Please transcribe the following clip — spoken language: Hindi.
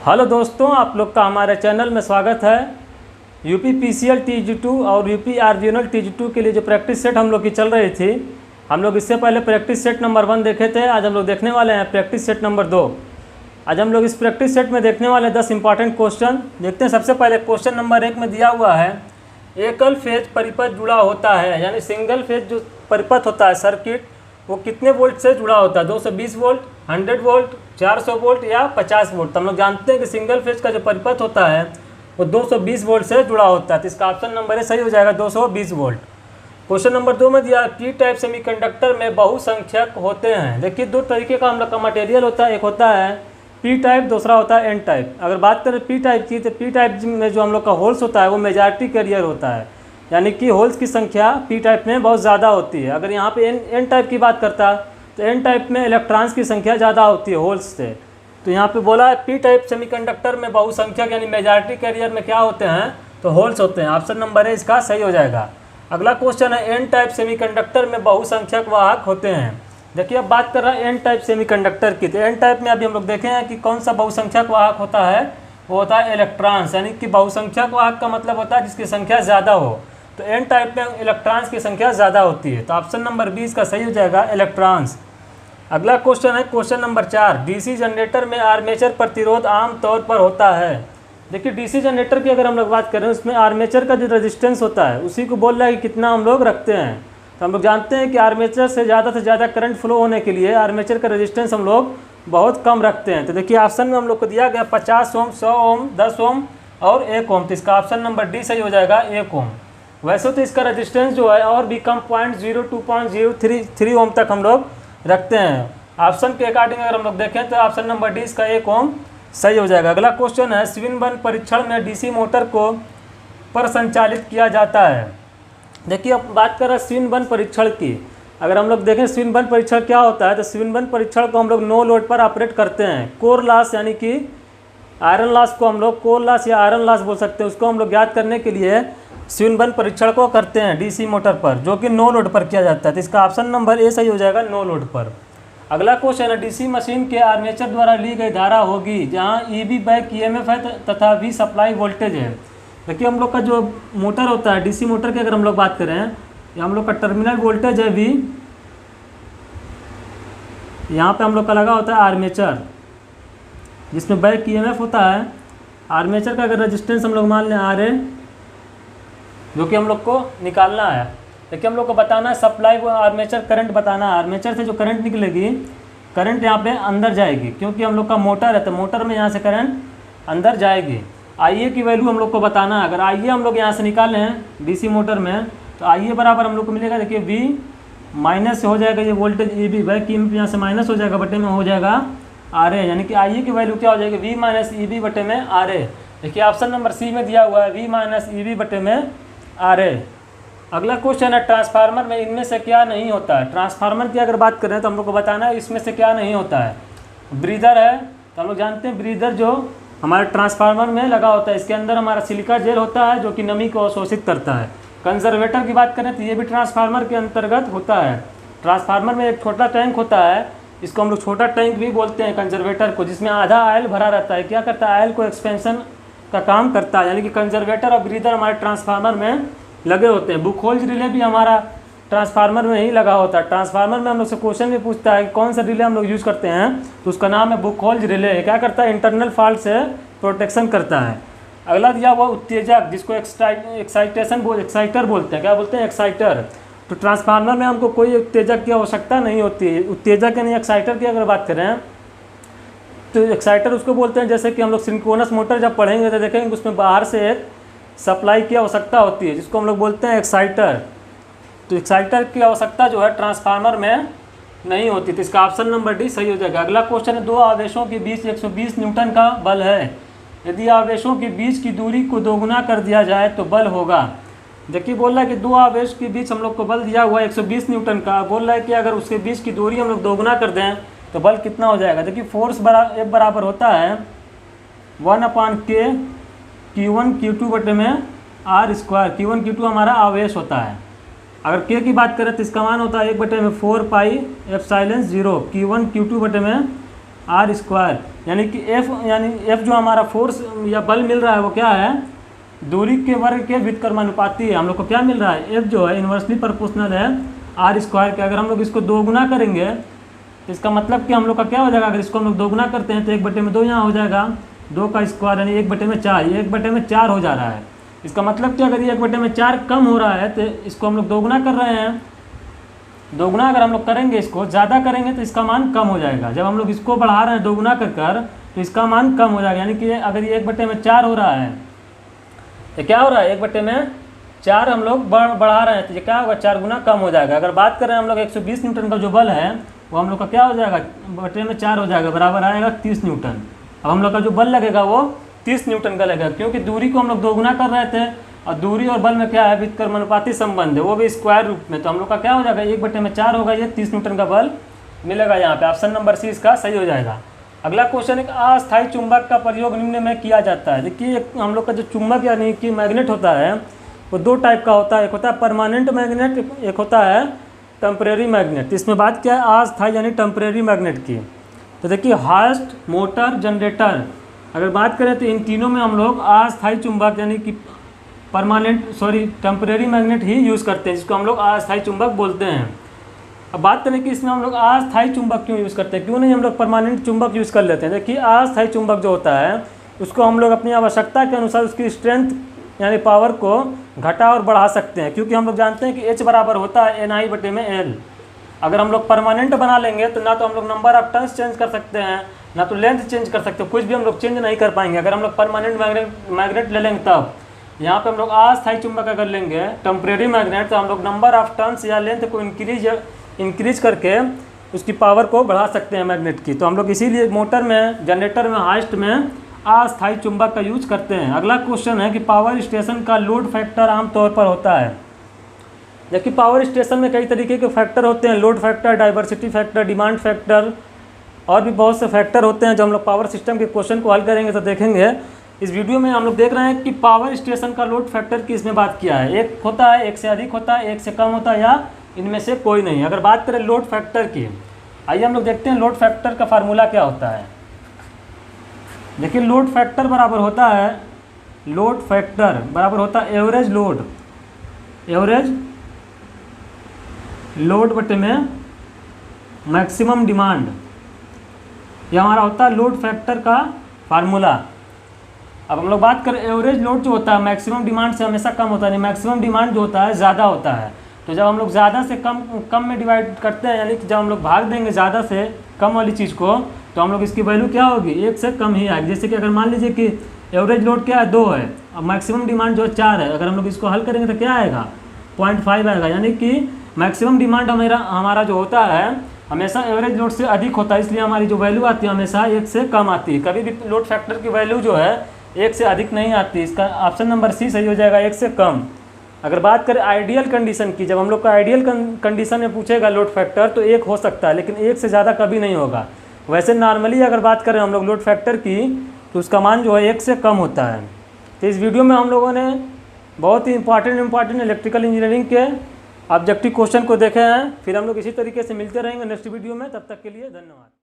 हेलो दोस्तों, आप लोग का हमारे चैनल में स्वागत है। यूपी पीसीएल TG2 और यूपी रीजनल TG2 के लिए जो प्रैक्टिस सेट हम लोग की चल रही थी, हम लोग इससे पहले प्रैक्टिस सेट नंबर 1 देखे थे। आज हम लोग देखने वाले हैं प्रैक्टिस सेट नंबर 2। आज हम लोग इस प्रैक्टिस सेट में देखने वाले 10 इंपॉर्टेंट क्वेश्चन देखते हैं। सबसे पहले क्वेश्चन नंबर 1 में दिया हुआ है, एकल फेज परिपथ जुड़ा होता है, यानी सिंगल फेज जो परिपथ होता है सर्किट, वो कितने वोल्ट से जुड़ा होता है? 220 वोल्ट, 100 वोल्ट, 400 वोल्ट या 50 वोल्ट। तो हम लोग जानते हैं कि सिंगल फेज का जो परिपथ होता है वो 220 वोल्ट से जुड़ा होता है। तो इसका ऑप्शन नंबर ए सही हो जाएगा, 220 वोल्ट। क्वेश्चन नंबर 2 में दिया, पी टाइप सेमीकंडक्टर में बहुसंख्यक होते हैं। देखिए, दो तरीके का हम लोग का मटेरियल होता है, एक होता है पी टाइप, दूसरा होता है एन टाइप। अगर बात करें पी टाइप की, तो पी टाइप में जो हम लोग का होल्स होता है वो मेजॉरिटी कैरियर होता है, यानी कि होल्स की संख्या पी टाइप में बहुत ज़्यादा होती है। अगर यहाँ पे एन टाइप की बात करता तो एन टाइप में इलेक्ट्रॉन्स की संख्या ज़्यादा होती है होल्स से। तो यहाँ पे बोला है पी टाइप सेमीकंडक्टर में बहुसंख्यक यानी मेजॉरिटी कैरियर में क्या होते हैं? तो होल्स होते हैं। ऑप्शन नंबर ए इसका सही हो जाएगा। अगला क्वेश्चन है, एन टाइप सेमीकंडक्टर में बहुसंख्यक वाहक होते हैं। देखिए, अब बात कर रहा है एन टाइप सेमीकंडक्टर की। तो एन टाइप में अभी हम लोग देखे हैं कि कौन सा बहुसंख्यक वाहक होता है, वो होता है इलेक्ट्रॉन्स, यानी कि बहुसंख्यक वाहक का मतलब होता है जिसकी संख्या ज़्यादा हो। तो एन टाइप में इलेक्ट्रॉन्स की संख्या ज़्यादा होती है। तो ऑप्शन नंबर बी इसका सही हो जाएगा, इलेक्ट्रॉन्स। अगला क्वेश्चन है क्वेश्चन नंबर 4, डीसी जनरेटर में आर्मेचर प्रतिरोध आम तौर पर होता है। देखिए, डीसी जनरेटर की अगर हम लोग बात करें, उसमें आर्मेचर का जो रेजिस्टेंस होता है उसी को बोल रहा है कि कितना हम लोग रखते हैं। तो हम लोग जानते हैं कि आर्मेचर से ज़्यादा करंट फ्लो होने के लिए आर्मेचर का रेजिस्टेंस हम लोग बहुत कम रखते हैं। तो देखिए, ऑप्शन में हम लोग को दिया गया 50 ओम, 100 ओम, 10 ओम और 1 ओम। तो इसका ऑप्शन नंबर डी सही हो जाएगा, 1 ओम। वैसे तो इसका रेजिस्टेंस जो है और भी कम 0.02.033 ओम तक हम लोग रखते हैं। ऑप्शन के अकॉर्डिंग अगर हम लोग देखें तो ऑप्शन नंबर डी इसका 1 ओम सही हो जाएगा। अगला क्वेश्चन है, स्विन परीक्षण में डीसी मोटर को पर संचालित किया जाता है। देखिए, अब बात कर रहे हैं स्विन परीक्षण की। अगर हम लोग देखें स्विन परीक्षण क्या होता है, तो स्विन परीक्षण को हम लोग नो लोड पर ऑपरेट करते हैं। कोर लॉस यानी कि आयरन लॉस को हम लोग कोर लॉस या आयरन लॉस बोल सकते हैं, उसको हम लोग ज्ञात करने के लिए स्विन परीक्षण को करते हैं डीसी मोटर पर, जो कि नो लोड पर किया जाता है। तो इसका ऑप्शन नंबर ए सही हो जाएगा, नो लोड पर। अगला क्वेश्चन है, डीसी मशीन के आर्मेचर द्वारा ली गई धारा होगी जहां ईबी बैक ईएमएफ है तथा वी सप्लाई वोल्टेज है। देखिए, हम लोग का जो मोटर होता है डीसी मोटर की अगर हम लोग बात करें, ये हम लोग का टर्मिनल वोल्टेज है वी, यहाँ पे हम लोग का लगा होता है आर्मेचर जिसमें बैक ईएमएफ होता है। आर्मेचर का अगर रेजिस्टेंस हम लोग मान लें आर ए, जो कि हम लोग को निकालना है। देखिए, हम लोग को बताना है सप्लाई को आर्मेचर करंट बताना है। आर्मेचर से जो करंट निकलेगी, करंट यहाँ पे अंदर जाएगी, क्योंकि हम लोग का मोटर है तो मोटर में यहाँ से करंट अंदर जाएगी। आईए की वैल्यू हम लोग को बताना है। अगर आईए हम लोग यहाँ से निकालें हैं डीसी मोटर में, तो आईए बराबर हम लोग को मिलेगा, देखिए वी माइनस से हो जाएगा ये voltage E B, back EMF यहाँ से माइनस हो जाएगा, बटे में हो जाएगा आर ए, यानी कि आईए की वैल्यू क्या हो जाएगी, वी माइनस ई बी बटे में आर ए। देखिए, ऑप्शन नंबर सी में दिया हुआ है वी माइनस ई बी बटे में आर ए। अगला क्वेश्चन है, ट्रांसफार्मर में इनमें से क्या नहीं होता है। ट्रांसफार्मर की अगर बात करें तो हम लोग को बताना है इसमें से क्या नहीं होता है। ब्रीदर है, तो हम लोग जानते हैं ब्रीदर जो हमारे ट्रांसफार्मर में लगा होता है, इसके अंदर हमारा सिलिका जेल होता है जो कि नमी को अवशोषित करता है। कंजर्वेटर की बात करें तो ये भी ट्रांसफार्मर के अंतर्गत होता है। ट्रांसफार्मर में एक छोटा टैंक होता है, इसको हम लोग छोटा टैंक भी बोलते हैं कंजर्वेटर को, जिसमें आधा ऑयल भरा रहता है। क्या करता है, ऑयल को एक्सपेंशन का काम करता है, यानी कि कंजर्वेटर और ब्रीदर हमारे ट्रांसफार्मर में लगे होते हैं। बुक होल्स रिले भी हमारा ट्रांसफार्मर में ही लगा होता है। ट्रांसफार्मर में हम लोग से क्वेश्चन भी पूछता है कि कौन सा रिले हम लोग यूज़ करते हैं, तो उसका नाम है बुक होल्स रिले। क्या करता है, इंटरनल फॉल्ट से प्रोटेक्शन करता है। अगला दिया हुआ उत्तेजक, जिसको एक्साइटर बोलते हैं। क्या बोलते हैं, एक्साइटर। तो ट्रांसफार्मर में हमको कोई उत्तेजक की आवश्यकता नहीं होती है। उत्तेजक यानी एक्साइटर की अगर बात करें तो एक्साइटर उसको बोलते हैं, जैसे कि हम लोग सिंक्रोनस मोटर जब पढ़ेंगे तो देखेंगे उसमें बाहर से एक सप्लाई की आवश्यकता होती है, जिसको हम लोग बोलते हैं एक्साइटर। तो एक्साइटर की आवश्यकता जो है ट्रांसफार्मर में नहीं होती। तो इसका ऑप्शन नंबर डी सही हो जाएगा। अगला क्वेश्चन है, दो आवेशों के बीच 120 न्यूटन का बल है। यदि आवेशों के बीच की दूरी को दोगुना कर दिया जाए तो बल होगा। देखिए, बोल रहा है कि दो आवेश के बीच हम लोग को बल दिया हुआ है 120 न्यूटन का। बोल रहा है कि अगर उसके बीच की दूरी हम लोग दोगुना कर दें तो बल कितना हो जाएगा। देखिए, फोर्स बराबर होता है 1/k Q1 Q2 बटे में आर स्क्वायर। Q1 Q2 हमारा आवेश होता है। अगर k की बात करें तो इसका मान होता है 1/4 पाई एप्सिलॉन 0 Q1 Q2 बटे में आर स्क्वायर, यानी कि एफ जो हमारा फोर्स या बल मिल रहा है वो क्या है, दूरी के वर्ग के व्युत्क्रमानुपाती है। हम लोग को क्या मिल रहा है, एफ जो है इन्वर्सली प्रोपोर्शनल है आर स्क्वायर के। अगर हम लोग इसको दोगुना करेंगे तो इसका मतलब कि हम लोग का क्या हो जाएगा, अगर इसको हम लोग दोगुना करते हैं तो 1/2 यहाँ हो जाएगा, 2 का स्क्वायर यानी 1/4, ये 1/4 हो जा रहा है। इसका मतलब कि अगर ये 1/4 कम हो रहा है तो इसको हम लोग दोगुना कर रहे हैं। दोगुना अगर हम लोग करेंगे, इसको ज़्यादा करेंगे तो इसका मान कम हो जाएगा। जब हम लोग इसको बढ़ा रहे हैं दोगुना कर तो इसका मान कम हो जाएगा, यानी कि अगर ये 1/4 हो रहा है तो क्या हो रहा है, 1/4 हम लोग बढ़ा रहे हैं तो ये क्या होगा, 4 गुना कम हो जाएगा। अगर बात करें हम लोग 120 न्यूटन का जो बल है वो हम लोग का क्या हो जाएगा, 1/4 हो जाएगा, बराबर आएगा 30 न्यूटन। अब हम लोग का जो बल लगेगा वो 30 न्यूटन का लगेगा, क्योंकि दूरी को हम लोग दोगुना कर रहे थे और दूरी और बल में क्या है, व्युत्क्रमानुपाती संबंध है, वो भी स्क्वायर रूप में। तो हम लोग का क्या हो जाएगा, 1/4 होगा, ये 30 न्यूटन का बल मिलेगा यहाँ पे। ऑप्शन नंबर सी इसका सही हो जाएगा। अगला क्वेश्चन है, अस्थायी चुंबक का प्रयोग निम्न में किया जाता है। देखिए हम लोग का जो चुंबक यानी कि मैग्नेट होता है वो 2 टाइप का होता है, एक होता है परमानेंट मैग्नेट, एक होता है टेम्परेरी मैग्नेट। इसमें बात क्या है, अस्थायी यानी टेम्परेरी मैग्नेट की। तो देखिए हास्ट, मोटर, जनरेटर, अगर बात करें तो इन तीनों में हम लोग अस्थायी चुंबक यानी कि टेम्परेरी मैग्नेट ही यूज़ करते हैं, जिसको हम लोग अस्थायी चुंबक बोलते हैं। अब बात करें कि इसमें हम लोग अस्थायी चुंबक क्यों यूज़ करते हैं, क्यों नहीं हम लोग परमानेंट चुंबक यूज़ कर लेते हैं। देखिए अस्थायी चुंबक जो होता है उसको हम लोग अपनी आवश्यकता के अनुसार उसकी स्ट्रेंथ यानी पावर को घटा और बढ़ा सकते हैं, क्योंकि हम लोग जानते हैं कि H बराबर होता है NI/L। अगर हम लोग परमानेंट बना लेंगे तो ना तो हम लोग नंबर ऑफ टर्न्स चेंज कर सकते हैं, ना तो लेंथ चेंज कर सकते हैं, कुछ भी हम लोग चेंज नहीं कर पाएंगे। अगर हम लोग परमानेंट मैग्नेट ले लेंगे तब, यहाँ पे हम लोग अस्थायी चुंबक अगर लेंगे टेम्परेरी मैग्नेट तो हम लोग नंबर ऑफ टर्न्स या लेंथ को इंक्रीज करके उसकी पावर को बढ़ा सकते हैं मैग्नेट की। तो हम लोग इसीलिए मोटर में, जनरेटर में, हाइस्ट में अस्थायी चुंबक का यूज करते हैं। अगला क्वेश्चन है कि पावर स्टेशन का लोड फैक्टर आमतौर पर होता है। देखिए पावर स्टेशन में कई तरीके के फैक्टर होते हैं, load factor, diversity factor, demand factor और भी बहुत से फैक्टर होते हैं। जब हम लोग पावर सिस्टम के क्वेश्चन को हल करेंगे तो देखेंगे। इस वीडियो में हम लोग देख रहे हैं कि पावर स्टेशन का लोड फैक्टर की इसमें बात किया है। एक होता है, एक से अधिक होता है, एक से कम होता है, या इनमें से कोई नहीं। अगर बात करें लोड फैक्टर की, आइए हम लोग देखते हैं लोड फैक्टर का फार्मूला क्या होता है। देखिए लोड फैक्टर बराबर होता है, लोड फैक्टर बराबर होता है एवरेज लोड बटे में मैक्सिमम डिमांड। यह हमारा होता है लोड फैक्टर का फार्मूला। अब हम लोग बात करें एवरेज लोड जो होता है मैक्सिमम डिमांड से हमेशा कम होता है, नहीं मैक्सिमम डिमांड जो होता है ज़्यादा होता है। तो जब हम लोग ज़्यादा से कम में डिवाइड करते हैं, यानी कि जब हम लोग भाग देंगे ज़्यादा से कम वाली चीज़ को, तो हम लोग इसकी वैल्यू क्या होगी, 1 से कम ही आएगी। जैसे कि अगर मान लीजिए कि एवरेज लोड क्या है, 2 है, अब मैक्सिमम डिमांड जो है 4 है, अगर हम लोग इसको हल करेंगे तो क्या आएगा, 0.5 आएगा। यानी कि मैक्सिमम डिमांड हमारा जो होता है हमेशा एवरेज लोड से अधिक होता है, इसलिए हमारी जो वैल्यू आती है हमेशा 1 से कम आती है। कभी भी लोड फैक्टर की वैल्यू जो है 1 से अधिक नहीं आती। इसका ऑप्शन नंबर सी सही हो जाएगा, 1 से कम। अगर बात करें आइडियल कंडीशन की, जब हम लोग का आइडियल कंडीशन में पूछेगा लोड फैक्टर तो 1 हो सकता है, लेकिन 1 से ज़्यादा कभी नहीं होगा। वैसे नॉर्मली अगर बात करें हम लोग लोड फैक्टर की तो उसका मान जो है 1 से कम होता है। तो इस वीडियो में हम लोगों ने बहुत ही इंपॉर्टेंट इलेक्ट्रिकल इंजीनियरिंग के ऑब्जेक्टिव क्वेश्चन को देखे हैं। फिर हम लोग इसी तरीके से मिलते रहेंगे नेक्स्ट वीडियो में। तब तक के लिए धन्यवाद।